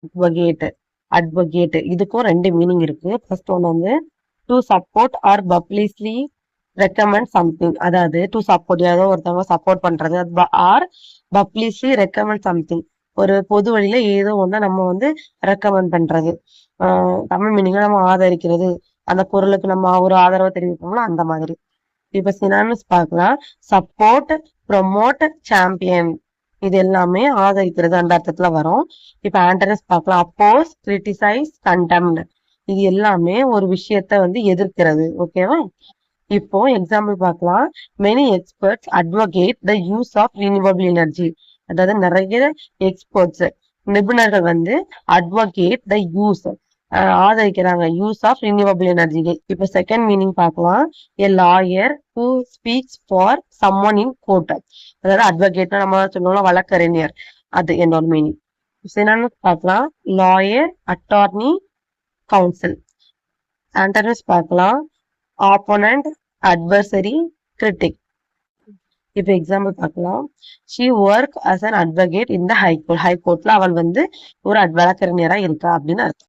Advocate advocate இதுக்கும் ரெண்டு meaning இருக்கு. ஃபர்ஸ்ட் ஒன் வந்து to support or publicly recommend something, அதாவது டு சப்போர்ட் ஏதோ ஒருத்தவங்க சப்போர்ட் பண்றது, ஆர் பப்ளிக்லி ரெக்கமெண்ட் சம்திங் ஒரு பொது வழியில ஏதோ ஒண்ணு நம்ம வந்து ரெக்கமெண்ட் பண்றது. தமிழ் மீனிங்ல நம்ம ஆதரிக்கிறது, அந்த பொருளுக்கு நம்ம ஒரு ஆதரவை தெரிவிப்போம்ல அந்த மாதிரி. இப்ப சினானிம்ஸ் பார்க்கலாம். சப்போர்ட், ப்ரொமோட், சாம்பியன் இது எல்லாமே ஆதரிக்கிறது அந்த அர்த்தத்துல வரும். இப்ப ஆண்டனஸ் பார்க்கலாம். அப்போஸ், கிரிட்டிசைஸ், கண்டெம்ட் இது எல்லாமே ஒரு விஷயத்த வந்து எதிர்க்கிறது. ஓகேவா? இப்போ எக்ஸாம்பிள் பார்க்கலாம். Many experts advocate the use of renewable energy, அதாவது நிறைய எக்ஸ்பர்ட்ஸ் நிபுணர்கள் வந்து அட்வொகேட் த யூஸ் ஆதரிக்கிறாங்க யூஸ் ஆஃப் ரினியூவபிள் எனர்ஜி. இப்ப செகண்ட் மீனிங் பார்க்கலாம். A lawyer who speaks for someone in court, அதாவது அட்வொகேட்னா நம்ம சொல்லுவோம் வழக்கறிஞர், அது என்னோட மீனிங். சினானிம்ஸ் பார்க்கலாம். Lawyer, attorney, counsel. ஆண்டனிம்ஸ் பார்க்கலாம். Opponent, adversary, critic. இப்ப எக்ஸாம்பிள் பார்க்கலாம். She work as an advocate in the high court, ஹைகோர்ட்ல அவள் வந்து ஒரு வழக்கறிஞரா இருக்கா அப்படின்னு அர்த்தம்.